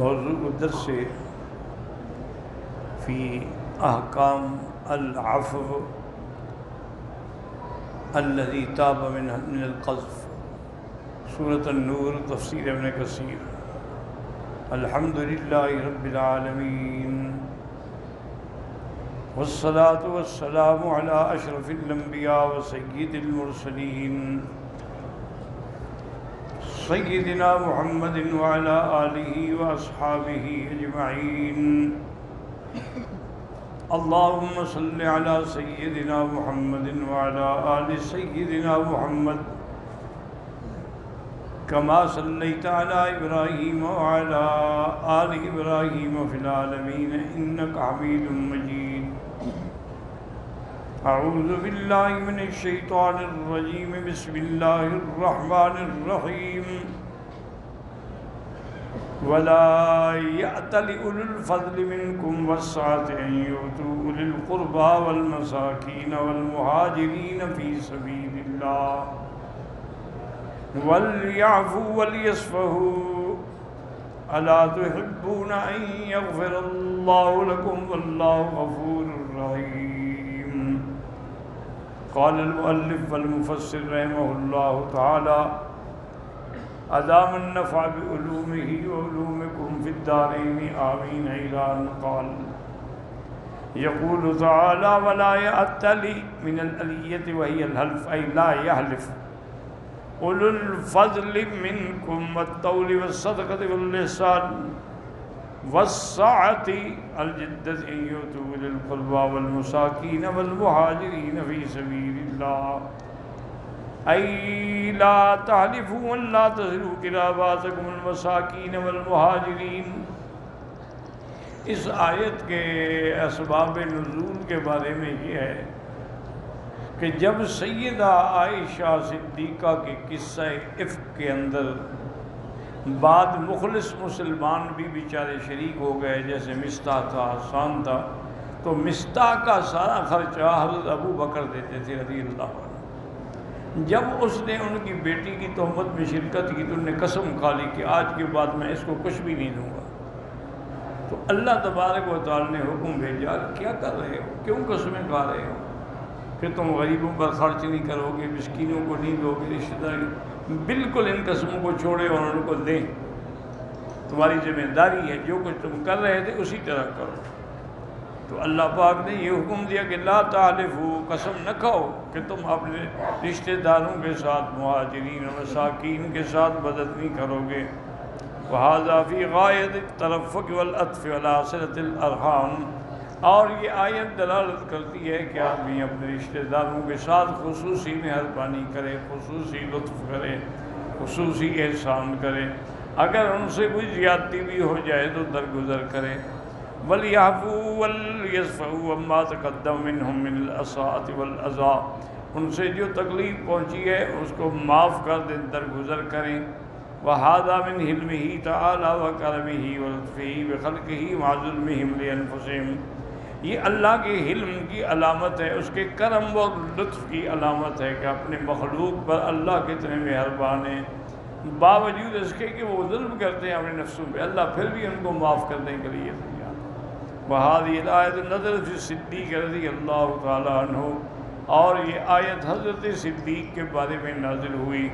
موضوع درس فی احکام العفو الذی تاب من القذف، سورۃ النور، تفسیر ابن کثیر۔ الحمدللہ رب العالمین، والصلاة والسلام علی اشرف الانبیاء وسید المرسلین سیدنا محمد وعلی آلہ واصحابہ اجمعین۔ اللہم صل علی سیدنا محمد وعلی آل سیدنا محمد کما صلیت علی ابراہیم وعلی آل ابراہیم فی العالمین انک حمید مجید۔ اعوذ باللہ من الشیطان الرجیم، بسم اللہ الرحمن الرحیم۔ ولا يأتل أولو الفضل منكم والسعة أن يؤتوا أولي القربى والمساكين والمهاجرين في سبيل الله وليعفوا وليصفحوا ألا تحبون أن يغفر الله لكم والله غفور رحيم۔ قال المؤلف والمفسر رحمه الله تعالى: ادام النفع بعلومه وعلومكم في الدارين آمين إلى أن قال: يقول تعالى: ولا يأتل من الألية وهي الحلف، أي لا يحلف، أولو الفضل منكم والطول والصدقة والإحسان والسعة الجدة أن يؤتوا أولي القربى والمساكين والمهاجرين في سبيل الله، أي لا تحلفوا ولا تصلوا قراباتكم المساکین والمہاجرین۔ اس آیت کے اسباب نزول کے بارے میں یہ ہے کہ جب سیدہ عائشہ صدیقہ کے قصہ افک کے اندر بعد مخلص مسلمان بھی بیچارے شریک ہو گئے، جیسے مستاح تھا، حسان تھا، تو مستاح کا سارا خرچہ حضرت ابو بکر دیتے تھے رضی اللہ عنہ۔ جب اس نے ان کی بیٹی کی تہمت میں شرکت کی تو انہوں نے قسم کھا لی کہ آج کے بعد میں اس کو کچھ بھی نہیں دوں گا۔ تو اللہ تبارک و تعالی نے حکم بھیجا، کیا کر رہے ہو، کیوں قسمیں کھا رہے ہو کہ تم غریبوں پر خرچ نہیں کرو گے، مسکینوں کو نہیں دو گے، رشتہ داری، بالکل ان قسموں کو چھوڑے اور ان کو دیں۔ تمہاری ذمہ داری ہے، جو کچھ تم کر رہے تھے اسی طرح کرو۔ تو اللہ پاک نے یہ حکم دیا کہ لا تحلفوا، قسم نہ کھاؤ کہ تم اپنے رشتہ داروں کے ساتھ، مہاجرین و مساکین کے ساتھ بددنی کرو گے۔ وَهَذَا فِي غَایَةِ التَّرَفُّقِ وَالْعَطْفِ عَلَىٰ صِلَةِ الْأَرْحَامِ۔ اور یہ آیت دلالت کرتی ہے کہ آدمی اپنے رشتہ داروں کے ساتھ خصوصی مہربانی کرے، خصوصی لطف کرے، خصوصی احسان کرے، اگر ان سے کوئی زیادتی بھی ہو جائے تو درگزر کرے۔ وَلْيَعْفُوا وَلْيَصْفَحُوا عَمَّا تَقَدَّمَ مِنْهُم مِّنَ الْأَسَاءَةِ وَالْأَذَىٰ۔ ان سے جو تکلیف پہنچی ہے اس کو معاف کر دیں، درگزر کریں۔ وَهَٰذَا مِنْ حِلْمِهِ تَعَالَىٰ وَكَرَمِهِ وَلُطْفِهِ بِخَلْقِهِ مَعَ ظُلْمِهِمْ لِأَنفُسِهِمْ۔ یہ اللہ کے حلم کی علامت ہے، اس کے کرم اور لطف کی علامت ہے کہ اپنے مخلوق پر اللہ کتنے مہربان ہیں، باوجود اس کے کہ وہ ظلم کرتے ہیں اپنے نفسوں پہ، اللہ پھر بھی ان کو معاف کرنے کے لیے تیار۔ وَهَٰذِهِ الْآيَةُ نَزَلَتْ فِي الصِّدِّيقِ رضی اللہ تعالیٰ عنہ، اور یہ آیت حضرت صدیق کے بارے میں نازل ہوئی۔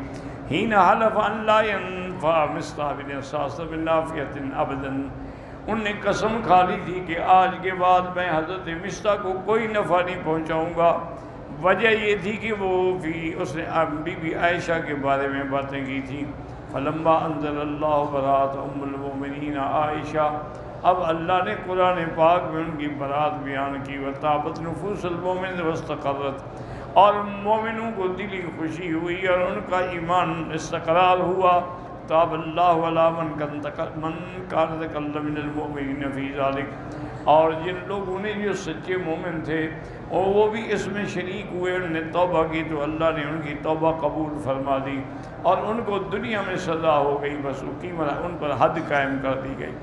حِينَ حَلَفَ أَن لَّا يَنفَعَ مِصْطَاحَ بْنَ أَسَاسَ بِنَافِعَةٍ أَبَدًا۔ انہوں نے قسم کھا لی تھی کہ آج کے بعد میں حضرت مصطاح کو کوئی نفع نہیں پہنچاؤں گا۔ وجہ یہ تھی کہ اس نے بی بی عائشہ کے بارے میں باتیں کی تھیں۔ فَلَمَّا أَنزَلَ اللَّهُ بَرَاءَةَ أُمِّ الْمُؤْمِنِينَ عائشہ، اب اللہ نے قرآن پاک میں ان کی برات بیان کی۔ وَطَابَتْ نُفُوسُ الْمُؤْمِنِينَ وَاسْتَقَرَّتْ، اور مومنوں کو دلی خوشی ہوئی اور ان کا ایمان استقرار ہوا۔ تاب اللہ علی من کان تکلم من المؤمنین فی ذلک، اور جن لوگوں نے جو سچے مومن تھے اور وہ بھی اس میں شریک ہوئے، انہوں نے توبہ کی تو اللہ نے ان کی توبہ قبول فرما دی اور ان کو دنیا میں سزا ہو گئی، بس ان پر حد قائم کر دی گئی۔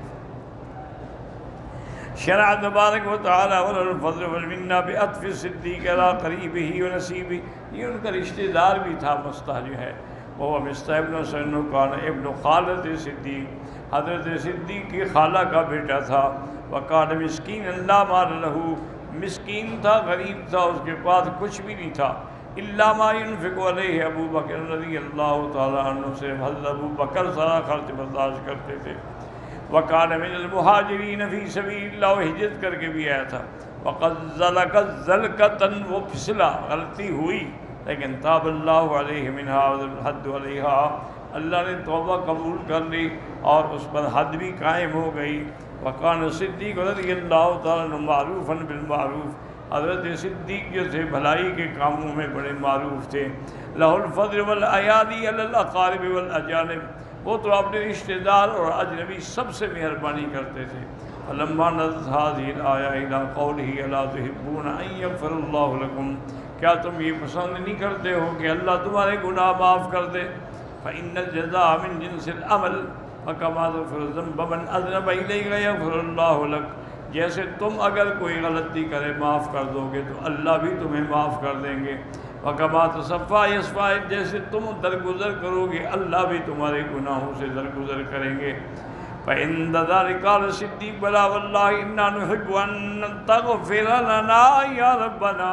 شرع تبارک و تعالی والفضل والمنہ بعطف الصدیق علی قریبہ و نصیبہ، یہ ان کا رشتہ دار بھی تھا مصطاح جو ہے، وہ مصطاح ابن سنو کان ابن خالد صدیق، حضرت صدیق کی خالہ کا بیٹا تھا۔ وکان مسکین لا مال لہو، مسکین تھا، غریب تھا، اس کے پاس کچھ بھی نہیں تھا۔ الا ما ينفق علیہ ابو بکر رضی اللہ تعالیٰ عنہ، سے حضرت ابو بکر سارا خرچ برداشت کرتے تھے۔ وکان من المہاجرین فی سبیل اللہ، وہ ہجرت کر کے بھی آیا تھا۔ وقد ذلک ذلکتن، وہ پھسلا، غلطی ہوئی، لیکن تاب اللہ علیہ منہا والحد علیہا، اللہ نے توبہ قبول کر لی اور اس پر حد بھی قائم ہو گئی۔ وکان صدیق رضی اللہ تعالیٰ عنہ معروفا بالمعروف، حضرت صدیق جو تھے بھلائی کے کاموں میں بڑے معروف تھے۔ لہ الفضل والایادی علی الاقارب والاجانب، وہ تو اپنے رشتہ دار اور اجنبی سب سے مہربانی کرتے تھے۔ فلما نزلت هذه الآية إلى قوله ألا تحبون أن يغفر الله لكم، کیا تم یہ پسند نہیں کرتے ہو کہ اللہ تمہارے گناہ معاف کر دے؟ فإن الجزاء من جنس العمل فكما تغفر الذنب من أذنب إليك يغفر الله لك، جیسے تم اگر کوئی غلطی کرے معاف کر دو گے تو اللہ بھی تمہیں معاف کر دیں گے۔ وكما تصفى يصفى، جیسے تم درگزر کرو گے اللہ بھی تمہارے گناہوں سے درگزر کریں گے۔ فعند ذلك قال صدیق بلا والله انا نحب ان تغفر لنا یا ربنا،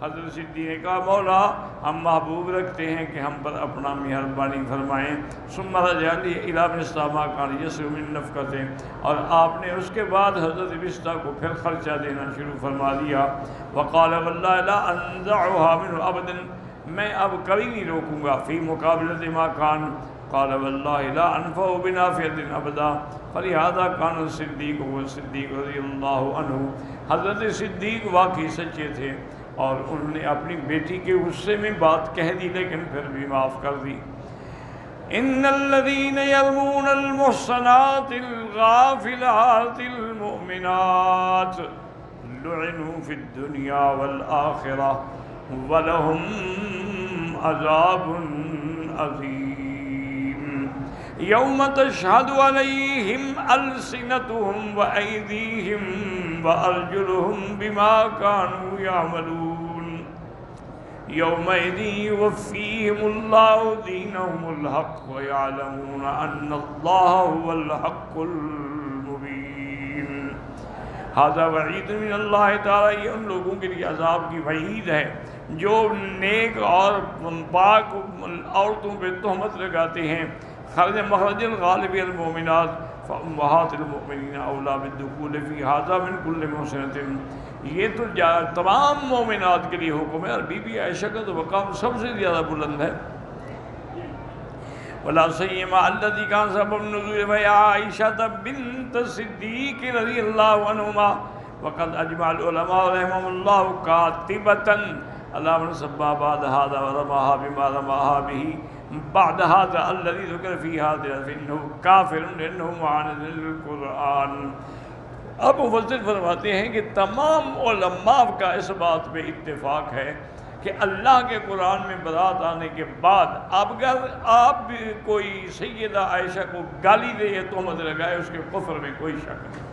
حضرت صدیق نے کہا مولا ہم محبوب رکھتے ہیں کہ ہم پر اپنا مہربانی فرمائیں۔ ثم رجع الى مصطفى ما كان يسر من نفقته، اور آپ نے اس کے بعد حضرت مصطفیٰ کو پھر خرچہ دینا شروع فرما دیا۔ وقال والله لا انزعها منه ابدا، میں اب کبھی نہیں روکوں گا فی مقابلۃ ما کان۔ قال والله لا انفع بنافعة ابدا، فلہذا کان الصدیق والصدیق رضی اللہ عنہ، حضرت صدیق واقعی سچے تھے اور انہوں نے اپنی بیٹی کے غصے میں بات کہہ دی لیکن پھر بھی معاف کر دی۔ ان الذين يرمون المحصنات الغافلات المؤمنات لعنوا في الدنيا والآخرة ولهم عذاب عظيم يوم تشهد عليهم ألسنتهم وأيديهم وأرجلهم بما كانوا يعملون يومئذ يوفيهم الله دينهم الحق ويعلمون أن الله هو الحق المبين۔ هذا وعید من اللہ تعالیٰ، یہ ان لوگوں کے لیے عذاب کی وعید ہے جو نیک اور پاک عورتوں پہ تہمت لگاتے ہیں۔ خرج مخرج الغالب المؤمنات فأمہات المؤمنین اولا بالدخول فی هذا من کل محسنۃ، یہ تو تمام مومنات کے لیے حکم ہے، اور بی بی عائشہ کا تو مقام سب سے زیادہ بلند ہے۔ ولا سیما الذی کان سبب نزول عائشہ بنت صدیق رضی اللہ عنہما، وقد اجمع العلماء رحمهم اللہ کاتبۃ علی من سبا بعد هذا ورماها بما رماها به بعد هذا الذي ذكر في هذا فإنه كافر لأنه معاند للقرآن۔ اب مفسر فرماتے ہیں کہ تمام علماء کا اس بات پہ اتفاق ہے کہ اللہ کے قرآن میں برات آنے کے بعد اب اگر آپ بھی کوئی سیدہ عائشہ کو گالی دے یا تہمت لگائے اس کے کفر میں کوئی شک نہیں،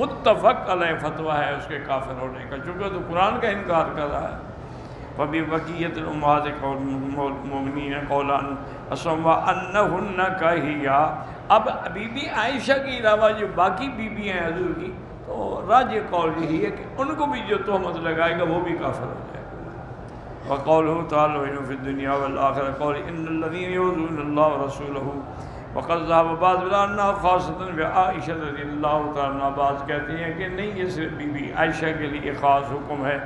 متفق علیہ فتویٰ ہے اس کے کافر ہونے کا، چونکہ تو قرآن کا انکار کر رہا ہے۔ فببقیۃ الامہات المؤمنین قولان اسوا انہن کہیا، اب بی بی عائشہ کے علاوہ جو باقی بیویاں ہیں حضور کی، تو راجح قول یہی ہے کہ ان کو بھی جو تہمت لگائے گا وہ بھی کافر ہو جائے گا۔ وقولہ تعالی فی الدنیا والآخرہ قول ان الذین یؤذون اللہ ورسولہ، وقد ذهب بعض الى انها خاصۃ بعائشہ رضی اللہ تعالیٰ عنہ، بعض کہتے ہیں کہ نہیں یہ صرف بی بی عائشہ کے لیے خاص حکم ہے۔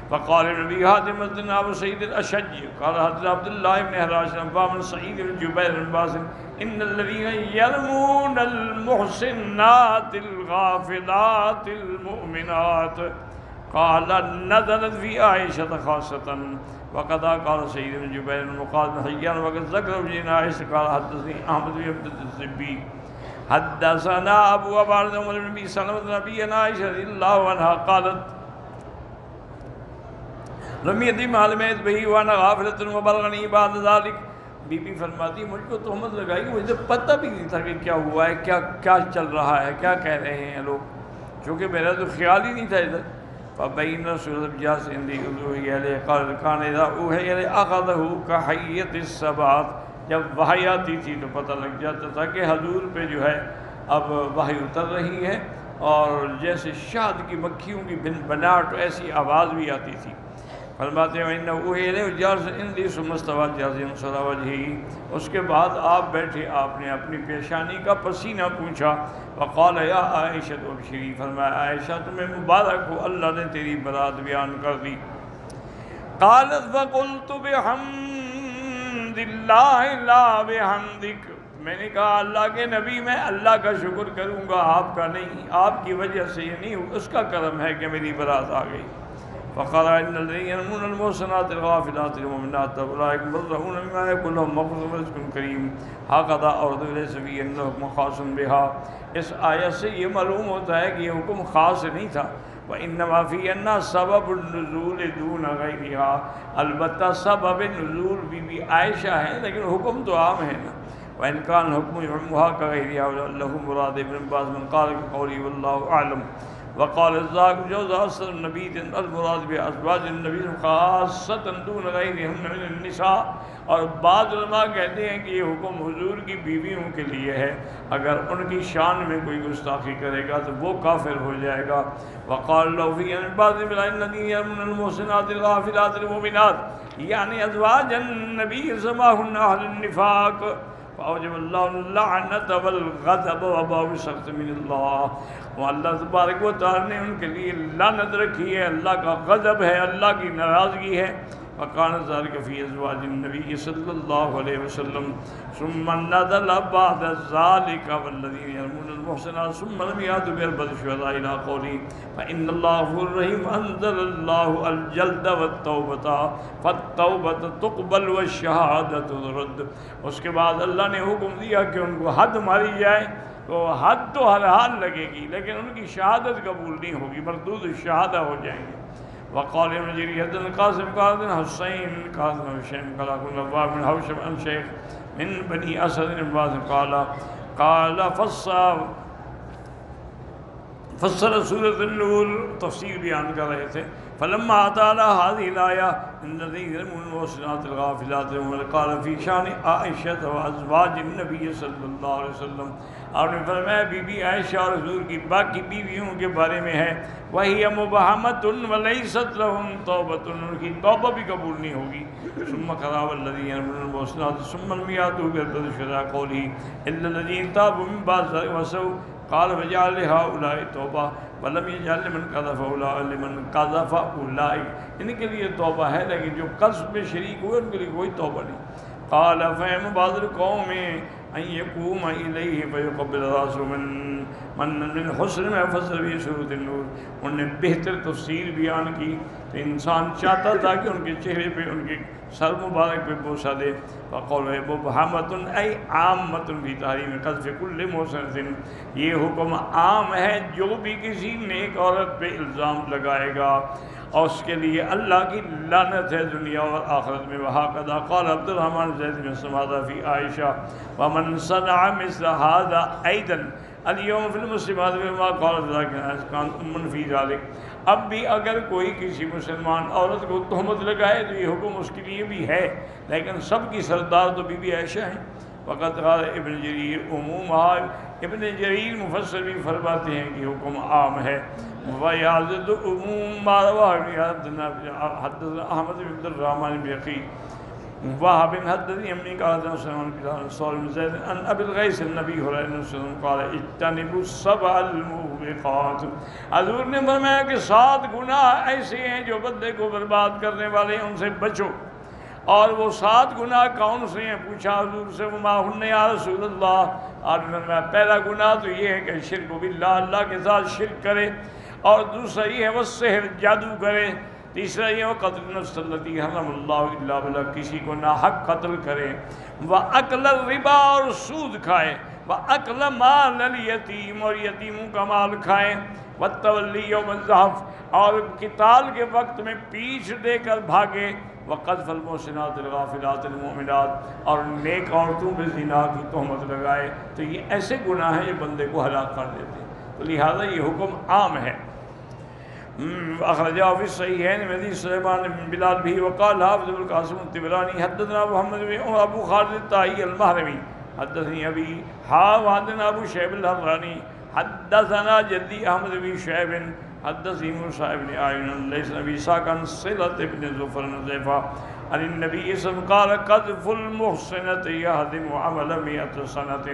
فقال النبي حاتم بن ابي سعيد الاشج قال حضرت عبد الله بن حراش بن سعيد بن جبير بن باز ان الذين يرمون المحصنات الغافلات المؤمنات قال نزلت في عائشة خاصة، وقد قال سعيد بن جبير بن مقاد بن حيان وقد ذكر ابن عائشة قال حدثني احمد بن عبد الزبي حدثنا ابو عبارة بن ابي سلمة بن ابي عائشة رضي الله عنها قالت رمیتی معلومیت بہی وانا غافلۃ وبلغنی بعد ذالک، بی بی فرماتی مجھ کو تہمت لگائی، مجھے پتہ بھی نہیں تھا کہ کیا ہوا ہے، کیا چل رہا ہے، کیا کہہ رہے ہیں لوگ، چونکہ میرا تو خیال ہی نہیں تھا ادھر۔ فبین رسول جاس اندی اذوحی علیہ قال کان اذا اوحی علیہ اخذہ کحیۃ السبات، جب وحی آتی تھی تو پتہ لگ جاتا تھا کہ حضور پہ جو ہے اب وحی اتر رہی ہے، اور جیسے شہد کی مکھیوں کی بناٹ ایسی آواز بھی آتی تھی۔ فرماتے ہیں وَإِنَّهُ أُوحِيَ إِلَيَّ جَالِسٌ عِندِي ثُمَّ اسْتَوَىٰ جَالِسًا عَلَىٰ وَجْهِهِ، اس کے بعد آپ بیٹھے، آپ نے اپنی پیشانی کا پسینہ پوچھا، وقال یا عائشہ ابشری، فرمایا عائشہ تمہیں مبارک ہو، اللہ نے تیری برات بیان کر دی۔ قالت فقلت بحمد اللہ لا بحمدک، میں نے کہا اللہ کے نبی میں اللہ کا شکر کروں گا، آپ کا نہیں، آپ کی وجہ سے یہ نہیں، اس کا کرم ہے کہ میری برات آ گئی۔ فقال ان الذين يرمون المحصنات الغافلات المؤمنات اولئك مبرؤون مما يقول لهم مغفرة ورزق کریم، هكذا اورد ليس في انه خاص بها۔ اس آیت سے یہ معلوم ہوتا ہے کہ یہ حکم خاص نہیں تھا، وانما في ان سبب النزول دون غیرها، البتہ سبب نزول بی عائشہ ہے لیکن حکم تو عام ہے نا۔ وان كان حکم يعمها كغيرها له مراد ابن عباس من قال قولی والله اعلم۔ وقال الزاق جوز اصل النبی المراد بازواج النبی خاصۃ دون غیرہن من النساء، اور بعض علماء کہتے ہیں کہ یہ حکم حضور کی بیویوں کے لیے ہے، اگر ان کی شان میں کوئی گستاخی کرے گا تو وہ کافر ہو جائے گا۔ وقال لو فی بعض الذین یرمون المحصنات الغافلات المؤمنات یعنی ازواج النبی سماہن اہل النفاق، فاوجب اللہ اللعنت والغضب وباء سخط من اللہ، وہ اللہ تبارک و تعالی نے ان کے لیے لعنت رکھی ہے، اللہ کا غضب ہے، اللہ کی ناراضگی ہے۔ وقال ذلك في ازواج النبي صلی اللہ علیہ وسلم ثم نزل بعد ذلك والذين يرمون المحصنات ثم لم يأتوا بأربعة شهداء الى قوله فإن الله غفور رحيم، انزل الله الجلد والتوبة فالتوبة تقبل والشهادة ترد۔ اس کے بعد اللہ نے حکم دیا کہ ان کو حد ماری جائے، تو حد تو ہر حال لگے گی لیکن ان کی شہادت قبول نہیں ہوگی، مردود الشہادہ ہو جائیں گے۔ وقال ابن جرير حدثنا القاسم قال حدثنا حسين قال حدثنا هشام قال حدثنا النواب بن حوشب عن شيخ من بني اسد بن باز قال فسر سورۃ النور، تفسیر بیان کر رہے تھے، فلما اتانا هذه الايه ان الذين يرمون المحصنات الغافلات قال في شان عائشہ وازواج النبي صلی اللہ علیہ وسلم، آپ نے فرمایا بی بی عائشہ اور حضور کی باقی بیویوں کے بارے میں ہے، وہی مبہمۃ ولیست لهم توبۃ، ان کی توبہ بھی قبول نہیں ہوگی۔ ثم قرأ والذین یرمون المحصنات ثم لم یأتوا بأربعة شهداء قوله الا الذین تابوا من بعد وسوء قال وجعل لهؤلاء توبہ ولم يجعل لمن قذف اولئک لمن قذف اولئک، ان کے لیے توبہ ہے لیکن جو قذف میں شریک ہوئے ان کے لیے کوئی توبہ نہیں۔ قال فهم بعض القوم ان يقوم الیہ فیقبل راسه من حسن میں فسر بھی سورۃ النور، انہوں نے بہتر تفسیر بیان کی، تو انسان چاہتا تھا کہ ان کے چہرے پہ ان کے سر مبارک پہ بوسہ دے۔ فقول مبہمۃ ای عامۃ فی تحریم قذف کل محصنۃ، یہ حکم عام ہے جو بھی کسی نیک عورت پہ الزام لگائے گا اور اس کے لیے اللہ کی لعنت ہے دنیا اور آخرت میں۔ وہکذا قال عبد الرحمن زید بن سمادہ فی عائشہ ومن صنع مثل هذا ایضا اليوم فی المسلمات بما قال ذلك كان امن فی ذلك، اب بھی اگر کوئی کسی مسلمان عورت کو تہمت لگائے تو یہ حکم اس کے لیے بھی ہے، لیکن سب کی سردار تو بی بی عائشہ ہیں۔ وقت قال ابن جریر عمومها، ابن جریر مفسر بھی فرماتے ہیں کہ حکم عام ہے۔ وَيَعْزِدُ عُمُومَ مَا رَوَاهُ حدثنا احمد بن عبد الرحمن بن یقین وهب حدثني ابن قال سلمان بن صالح بن زيد عن ابي الغيث النبي صلى الله عليه وسلم قال اجتنبوا السبع الموبقات، حضور نے فرمایا کہ 7 گناہ ایسے ہیں جو بندے کو برباد کرنے والے ہیں، ان سے بچو۔ اور وہ 7 گناہ کون سے ہیں؟ پوچھا حضور سے، وما ہن یا رسول اللہ، آپ نے فرمایا پہلا گناہ تو یہ ہے کہ شرک باللہ، اللہ کے ساتھ شرک کرے، اور دوسرا یہ ہے وہ سحر جادو کرے، تیسرا یہ وہ قتل النفس التی حرم اللہ الا بالحق، کسی کو ناحق قتل کرے، وَأَكْلَ الرِّبَا، اور سود کھائے، وَأَكْلَ مَالَ الْيَتِيمِ، اور یتیموں کا مال کھائے، وَالتَّوَلِّي يَوْمَ الزَّحْفِ، اور قتال کے وقت میں پیچھ دے کر بھاگے، وَقَذْفَ الْمُحْصِنَاتِ الْغَافِلَاتِ الْمُؤْمِنَاتِ، اور نیک عورتوں پہ زنا کی تہمت لگائے، تو یہ ایسے گناہ ہیں جو بندے کو ہلاک کر دیتے ہیں، تو لہذا یہ حکم عام ہے۔ اخرجہ فی الصحیحین من حدیث سلیمان بن بلال بھی، وقال حافظ القاسم الطبرانی حدثنا محمد بن ابو خالد الطائی المہرمی حدثني أبي وحدثنا أبو شعيب الحراني حدثنا جدي أحمد بن شعيب حدثني موسى بن أعين ليس نبي ساق عن صلة بن زفر نزيفة عن النبي صلی اللہ علیہ وسلم قال قذف المحسنة يهدم عمل 100 سنة.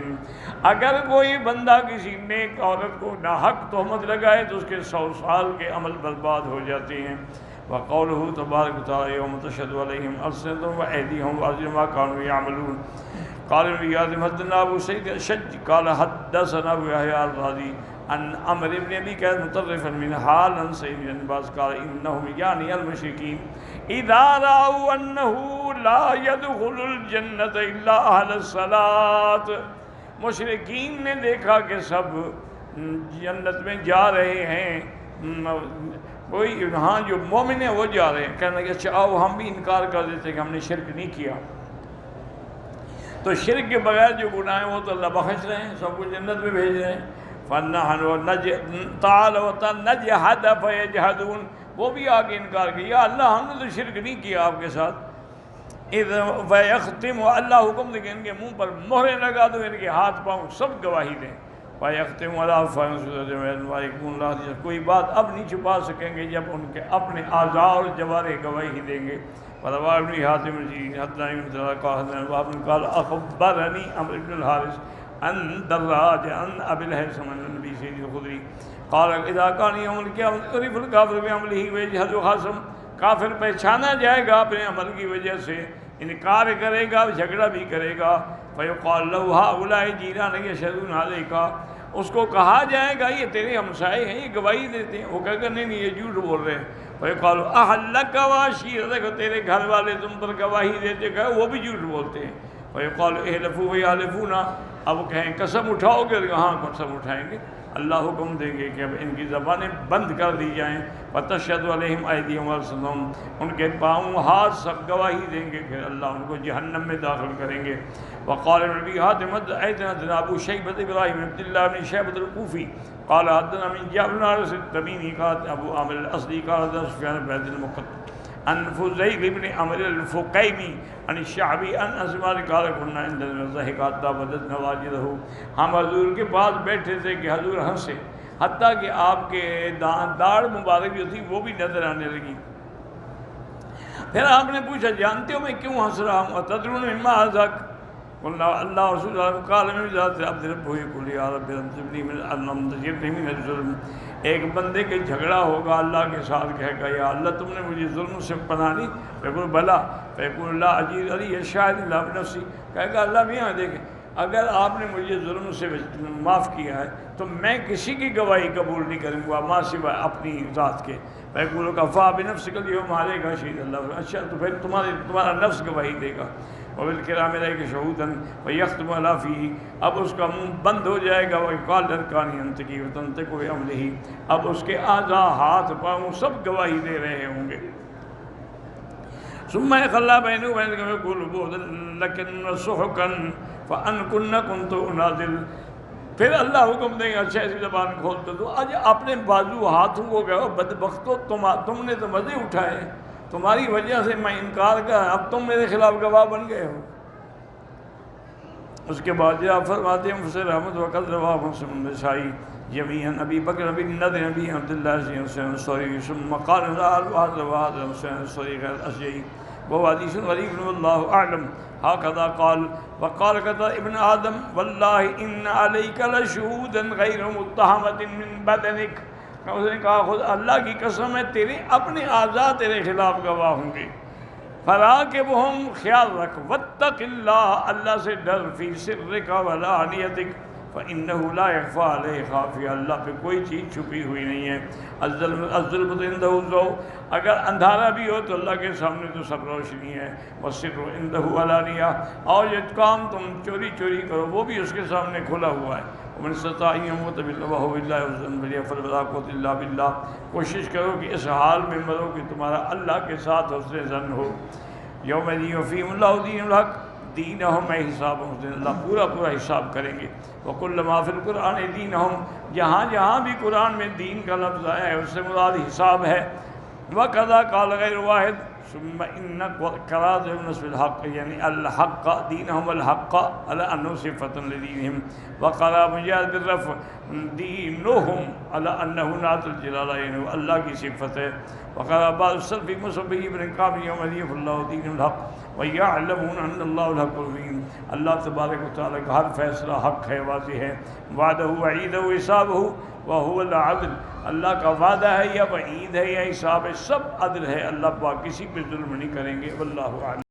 اگر کوئی بندہ کسی نیک عورت کو ناحق تہمت لگائے تو اس کے 100 سال کے عمل برباد ہو جاتے ہیں. وقوله تبارک وتعالی یوم تشہد علیہم ألسنتهم وأیدیہم وأرجلهم ما كانوا يعملون. قال ابن یاظم حدثنا ابو سعید الشج قال حدثنا ابو یحیی الرازی عن عمرو بن ابی قیس مطرفا من حال عن سعید بن باز قال انهم یعنی المشرکین اذا رأوا انه لا يدخل الجنة الا اهل الصلاة. مشرکین نے دیکھا کہ سب جنت میں جا رہے ہیں، کوئی ہاں جو مومن ہیں وہ جا رہے ہیں، کہنے کہ اچھا آؤ ہم بھی انکار کر دیتے کہ ہم نے شرک نہیں کیا. تو شرک کے بغیر جو گناہ ہیں وہ تو اللہ بخش رہے ہیں، سب کو جنت میں بھیج رہے ہیں. فَنَّحْنُ تَعَالَوْا نَجْحَدَ فَيَجْحَدُونَ. وہ بھی آگے انکار کیا، یا اللہ ہم نے تو شرک نہیں کیا آپ کے ساتھ. فَيَخْتِمُ اللہ حکم دے کہ ان کے منہ پر مہریں لگا دو، ان کے ہاتھ پاؤں سب گواہی دیں. فَيَخْتِمُ عَلَىٰ فَيَنْسُ. کوئی بات اب نہیں چھپا سکیں گے جب ان کے اپنے اعضاء اور جوارح گواہی دیں گے. فروى ابن حاتم حدثنا ابن سلمة قال أخبرني عمرو بن الحارث عن دراج عن أبي الهيثم عن النبي سيدنا الخدري قال إذا كان يوم القيامة عرف الكافر بعمله ويجحد خصم. کافر پہچانا جائے گا اپنے عمل کی وجہ سے، انکار کرے گا، جھگڑا بھی کرے گا. فيقال له هؤلاء جيرانك يشهدون عليك. اس کو کہا جائے گا یہ تیرے ہمسائے ہیں، یہ گواہی دیتے ہیں. وہ کہے گا نہیں نہیں یہ جھوٹ بول رہے ہیں. فَيُقَالُ أَهْلَكَ وَعَشِيرَتَكَ. تیرے گھر والے تم پر گواہی دیتے ہیں، وہ بھی جھوٹ بولتے ہیں. فَيُقَالُ احلفوا وَيَحْلِفُونَ. اب کہیں قسم اٹھاؤ گے، ہاں قسم اٹھائیں گے. اللہ حکم دیں گے کہ اب ان کی زبانیں بند کر دی جائیں. وَتَشْهَدُ عَلَيْهِمْ أَيْدِيهِمْ وَأَلْسِنَتُهُمْ. ان کے پاؤں ہاتھ سب گواہی دیں گے، پھر اللہ ان کو جہنم میں داخل کریں گے. وقال ابن حاتم حدثنا ابو شيبة ابراهيم بن عبد الله بن شيبة الكوفي قال حدثنا من جابر بن حارث التميمي قال ابو عامر الاصلي قال حدثنا سفيان بن المقدم عن فضيل بن عمرو الفقيمي عن الشعبي عن اسماء قال كنا عند الزهق حتى بدت نواجذه. ہم حضور کے پاس بیٹھے تھے کہ حضور ہنسے، حتیٰ کہ آپ کے داڑھ مبارک جو تھی وہ بھی نظر آنے لگی. پھر آپ نے پوچھا جانتے ہو میں کیوں ہنس رہا ہوں؟ تدرون مما ذاک. اللہ رسول اللہ قال من ذات عبد ربه يقول يا رب انصرني من المنتجرني من الظلم. ایک بندے کے جھگڑا ہوگا اللہ کے ساتھ، کہے گا یا اللہ تم نے مجھے ظلم سے پناہ دی. فیقول بلا. فیقول اللہ عزیز علی الشاہد اللہ بنفسی. کہے گا اللہ میاں دیکھیں اگر آپ نے مجھے ظلم سے معاف کیا ہے تو میں کسی کی گواہی قبول نہیں کروں گا ماں سوائے اپنی ذات کے. فیقول کفا بنفسک اليوم علیک شہید اللہ. اچھا تو پھر تمہارا نفس گواہی دے گا. وبالکرام علیک شہودا فیختم علی فیہ. اب اس کا منہ بند ہو جائے گا. وقال ارکان ینطقی وتنطق بعملہ. اب اس کے اعضاء ہاتھ پاؤں سب گواہی دے رہے ہوں گے. ثم يخلى بينه وبينك ويقول بعدا لكن وسحقا فان كنت اناذل. پھر اللہ حکم دیں گے اچھا ایسی زبان کھول دو. آج اپنے بازو ہاتھوں کو کہو بدبختو تم نے تو مزے اٹھائے، تمہاری وجہ سے میں انکار کر، اب تم میرے خلاف گواہ بن گئے ہو. اس کے بعد جا فرماتے ہیں مفسر احمد وقت روا مسلم النسائی جميعا ابی بکر بن نضر نبی عبداللہ حسین الصوری ثم قال وهذا حسین الصوری غیر الاشجعی وهو حدیث غریب واللہ اعلم. هكذا قال وقال كذا ابن آدم والله ان عليك لشهودا غير متهمة من بدنك. اس نے کہا خود اللہ کی قسم ہے تیرے اپنے اعضاء تیرے خلاف گواہ ہوں گے. فراقبهم خیال رکھ واتق اللہ اللہ سے ڈر فی سرک وعلانیتک فإنه لا يخفى علیہ خافیہ. اللہ پہ کوئی چیز چھپی ہوئی نہیں ہے. الظلم عنده ضوء. اگر اندھارا بھی ہو تو اللہ کے سامنے تو سب روشنی ہے. والسر عنده علانیہ. اور یہ کام تم چوری چوری کرو وہ بھی اس کے سامنے کھلا ہوا ہے. ومن استطاع ان يموت بالله بالله وزن فليفعل ولا قوة الا بالله. کوشش کرو کہ اس حال میں مرو کہ تمہارا اللہ کے ساتھ حسن ظن ہو. یوم یفیم اللہ دین الحق دینہم حسابہم. اللہ پورا پورا حساب کریں گے. وکل ما فی القرآن دینہم. جہاں جہاں بھی قرآن میں دین کا لفظ آیا ہے اس سے مراد حساب ہے. وقضا قال غیر واحد ثم ان قرات نصب الحق یعنی الحق دینهم الحق على انه صفة لدینهم وقرا مجاز بالرفع دینهم على انه نعت الجلال یعنی اللہ کی صفت ہے وقرا بعض السلف مصبی ابن قام یوم یف اللہ دین الحق ویعلمون ان اللہ الحق المبین اللہ تبارک و تعالی کا ہر فیصلہ حق ہے واضح ہے وعدہ وعیدہ حسابہ وہو العدل اللہ کا وعدہ ہے یا وعید ہے یا حساب ہے سب عدل ہے اللہ پاک کسی پہ ظلم نہیں کریں گے واللہ اعلم